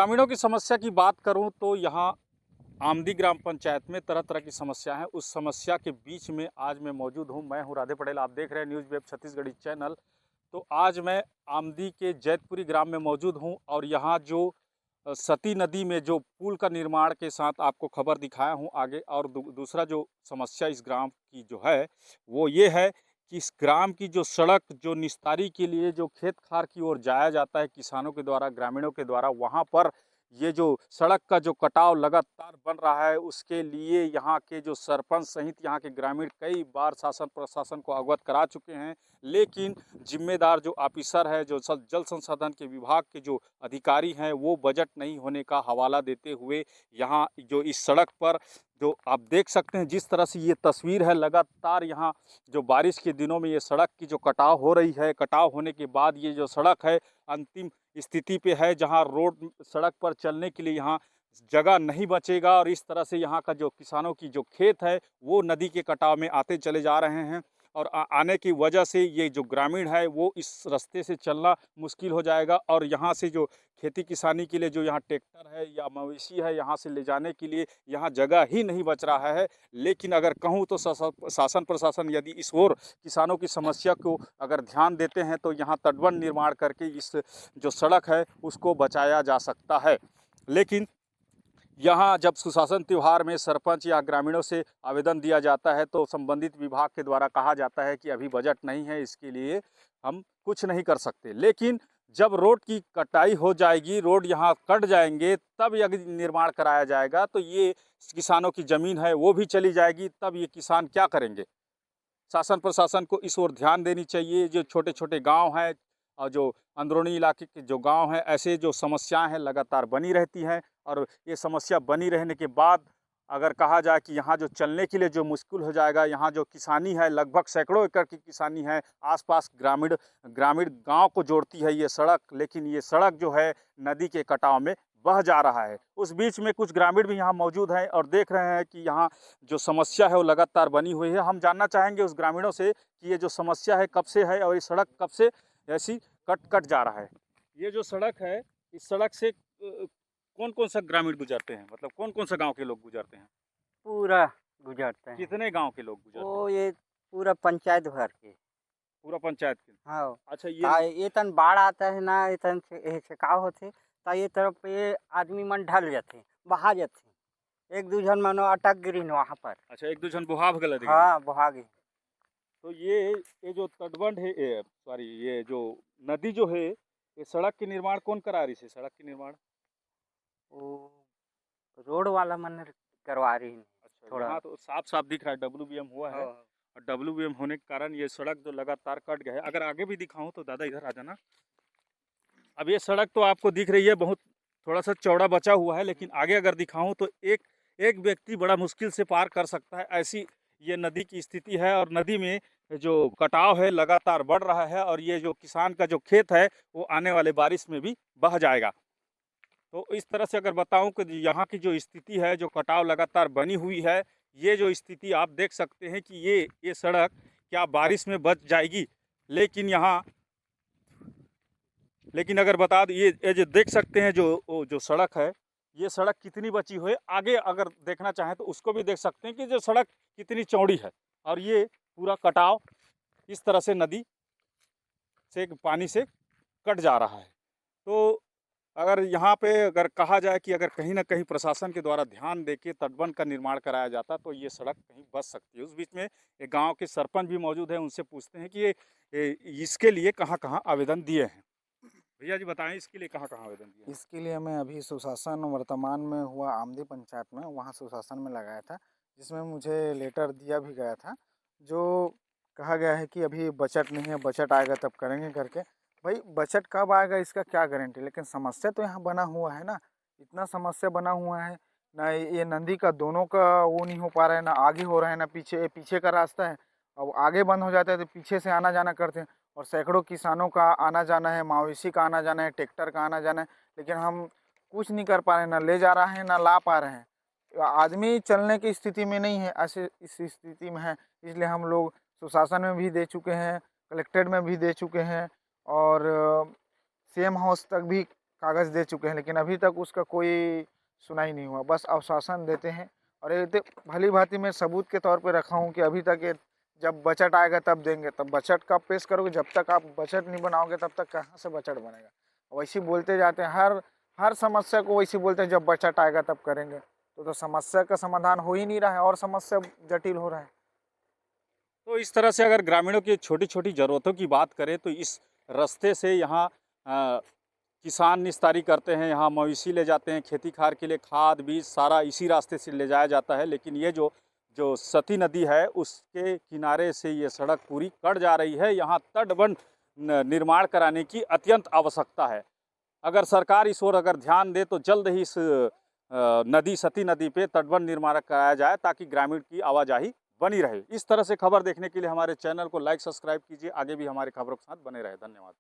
ग्रामीणों की समस्या की बात करूं तो यहाँ आमदी ग्राम पंचायत में तरह तरह की समस्या है। उस समस्या के बीच में आज मैं मौजूद हूं। मैं हूं राधे पटेल, आप देख रहे हैं न्यूज़ वेब छत्तीसगढ़ी चैनल। तो आज मैं आमदी के जैतपुरी ग्राम में मौजूद हूं और यहाँ जो सती नदी में जो पुल का निर्माण के साथ आपको खबर दिखाया हूं आगे। और दूसरा जो समस्या इस ग्राम की जो है वो ये है कि इस ग्राम की जो सड़क जो निस्तारी के लिए जो खेत खार की ओर जाया जाता है किसानों के द्वारा, ग्रामीणों के द्वारा, वहाँ पर ये जो सड़क का जो कटाव लगातार बन रहा है, उसके लिए यहाँ के जो सरपंच सहित यहाँ के ग्रामीण कई बार शासन प्रशासन को अवगत करा चुके हैं। लेकिन जिम्मेदार जो ऑफिसर है, जो जल संसाधन के विभाग के जो अधिकारी हैं, वो बजट नहीं होने का हवाला देते हुए यहाँ जो इस सड़क पर जो आप देख सकते हैं जिस तरह से ये तस्वीर है, लगातार यहाँ जो बारिश के दिनों में ये सड़क की जो कटाव हो रही है, कटाव होने के बाद ये जो सड़क है अंतिम स्थिति पे है, जहां रोड सड़क पर चलने के लिए यहाँ जगह नहीं बचेगा। और इस तरह से यहाँ का जो किसानों की जो खेत है वो नदी के कटाव में आते चले जा रहे हैं। और आने की वजह से ये जो ग्रामीण है वो इस रास्ते से चलना मुश्किल हो जाएगा। और यहाँ से जो खेती किसानी के लिए जो यहाँ ट्रैक्टर है या मवेशी है, यहाँ से ले जाने के लिए यहाँ जगह ही नहीं बच रहा है। लेकिन अगर कहूँ तो शासन प्रशासन यदि इस ओर किसानों की समस्या को अगर ध्यान देते हैं तो यहाँ तटबंध निर्माण करके इस जो सड़क है उसको बचाया जा सकता है। लेकिन यहाँ जब सुशासन त्यौहार में सरपंच या ग्रामीणों से आवेदन दिया जाता है तो संबंधित विभाग के द्वारा कहा जाता है कि अभी बजट नहीं है, इसके लिए हम कुछ नहीं कर सकते। लेकिन जब रोड की कटाई हो जाएगी, रोड यहाँ कट जाएंगे, तब यदि निर्माण कराया जाएगा तो ये किसानों की ज़मीन है वो भी चली जाएगी। तब ये किसान क्या करेंगे? शासन प्रशासन को इस ओर ध्यान देनी चाहिए। जो छोटे छोटे गांव हैं और जो अंदरूनी इलाके के जो गांव हैं, ऐसे जो समस्याएं हैं लगातार बनी रहती हैं। और ये समस्या बनी रहने के बाद अगर कहा जाए कि यहाँ जो चलने के लिए जो मुश्किल हो जाएगा, यहाँ जो किसानी है लगभग सैकड़ों एकड़ की किसानी है, आसपास ग्रामीण ग्रामीण गांव को जोड़ती है ये सड़क, लेकिन ये सड़क जो है नदी के कटाव में बह जा रहा है। उस बीच में कुछ ग्रामीण भी यहाँ मौजूद हैं और देख रहे हैं कि यहाँ जो समस्या है वो लगातार बनी हुई है। हम जानना चाहेंगे उस ग्रामीणों से कि ये जो समस्या है कब से है और ये सड़क कब से ऐसी कट जा रहा है। ये जो सड़क है, इस सड़क से कौन कौन सा ग्रामीण गुजरते हैं, मतलब कौन कौन सा गांव के लोग गुजरते हैं? पूरा गुजरते हैं। कितने गांव के लोग गुजरते हैं? वो ये पूरा पंचायत भर के। पूरा पंचायत के? हाँ। अच्छा, ये ये तन बाढ़ आता है ना, ये तन छिड़काव होथे त ये तरफ ये आदमी मन ढल जाथे, बहा जाथे। एक दू झन मनो अटक गिरिन वहाँ पर। अच्छा, एक दो जन बुहाव गला दिखे। हाँ, बहा गिन। तो ये जो तटबंध है, सॉरी, ये जो नदी जो है, ये सड़क के निर्माण कौन करा रही है? सड़क के निर्माण वो रोड वाला मन करवा रही है अच्छा, थोड़ा। यहाँ तो साफ साफ दिख रहा है WBM हुआ है। हाँ। और WBM होने के कारण ये सड़क जो लगातार कट गया है। अगर आगे भी दिखाऊं तो दादा इधर आ जाना। अब ये सड़क तो आपको दिख रही है, बहुत थोड़ा सा चौड़ा बचा हुआ है, लेकिन आगे अगर दिखाऊं तो एक एक व्यक्ति बड़ा मुश्किल से पार कर सकता है, ऐसी ये नदी की स्थिति है। और नदी में जो कटाव है लगातार बढ़ रहा है और ये जो किसान का जो खेत है वो आने वाले बारिश में भी बह जाएगा। तो इस तरह से अगर बताऊं कि यहाँ की जो स्थिति है, जो कटाव लगातार बनी हुई है, ये जो स्थिति आप देख सकते हैं कि ये सड़क क्या बारिश में बच जाएगी? लेकिन यहाँ लेकिन अगर बता दें, ये जो देख सकते हैं जो सड़क है, ये सड़क कितनी बची हुई है। आगे अगर देखना चाहें तो उसको भी देख सकते हैं कि जो सड़क कितनी चौड़ी है। और ये पूरा कटाव इस तरह से नदी से पानी से कट जा रहा है। तो अगर यहाँ पे अगर कहा जाए कि अगर कहीं ना कहीं प्रशासन के द्वारा ध्यान देके तटबंध का निर्माण कराया जाता तो ये सड़क कहीं बच सकती है। उस बीच में एक गांव के सरपंच भी मौजूद हैं, उनसे पूछते हैं कि ये इसके लिए कहाँ आवेदन दिए हैं। भैया जी बताएं, इसके लिए कहाँ आवेदन दिए हैं? इसके लिए मैं अभी सुशासन वर्तमान में हुआ आमदी पंचायत में, वहाँ सुशासन में लगाया था, जिसमें मुझे लेटर दिया भी गया था, जो कहा गया है कि अभी बजट नहीं है, बजट आएगा तब करेंगे करके। भाई बजट कब आएगा इसका क्या गारंटी, लेकिन समस्या तो यहाँ बना हुआ है ना, इतना समस्या बना हुआ है ना। ये नदी का दोनों का वो नहीं हो पा रहा है, ना आगे हो रहा है ना पीछे। पीछे का रास्ता है, अब आगे बंद हो जाता है तो पीछे से आना जाना करते हैं। और सैकड़ों किसानों का आना जाना है, मवेशी का आना जाना है, ट्रैक्टर का आना जाना है, लेकिन हम कुछ नहीं कर पा रहे हैं, ना ले जा रहा है ना ला पा रहे हैं। आदमी चलने की स्थिति में नहीं है, ऐसे इस स्थिति में है। इसलिए हम लोग सुशासन में भी दे चुके हैं, कलेक्ट्रेट में भी दे चुके हैं और CM हाउस तक भी कागज़ दे चुके हैं, लेकिन अभी तक उसका कोई सुनाई नहीं हुआ। बस आश्वासन देते हैं और ये भली-भाँति मैं सबूत के तौर पे रखा हूँ कि अभी तक ये जब बजट आएगा तब देंगे, तब बजट कब पेश करोगे? जब तक आप बजट नहीं बनाओगे तब तक कहाँ से बजट बनेगा? वैसे ही बोलते जाते हैं, हर समस्या को वैसे ही बोलते हैं जब बजट आएगा तब करेंगे। तो समस्या का समाधान हो ही नहीं रहा है और समस्या जटिल हो रहा है। तो इस तरह से अगर ग्रामीणों की छोटी-छोटी ज़रूरतों की बात करें तो इस रास्ते से यहाँ किसान निस्तारी करते हैं, यहाँ मवेशी ले जाते हैं, खेती-खार के लिए खाद, बीज सारा इसी रास्ते से ले जाया जाता है। लेकिन ये जो जो सती नदी है उसके किनारे से ये सड़क पूरी कट जा रही है। यहाँ तटबंध निर्माण कराने की अत्यंत आवश्यकता है। अगर सरकार इस ओर अगर ध्यान दे तो जल्द ही इस नदी सती नदी पे तटबंध निर्माण कराया जाए ताकि ग्रामीण की आवाजाही बनी रहे। इस तरह से खबर देखने के लिए हमारे चैनल को लाइक सब्सक्राइब कीजिए। आगे भी हमारे खबरों के साथ बने रहे। धन्यवाद।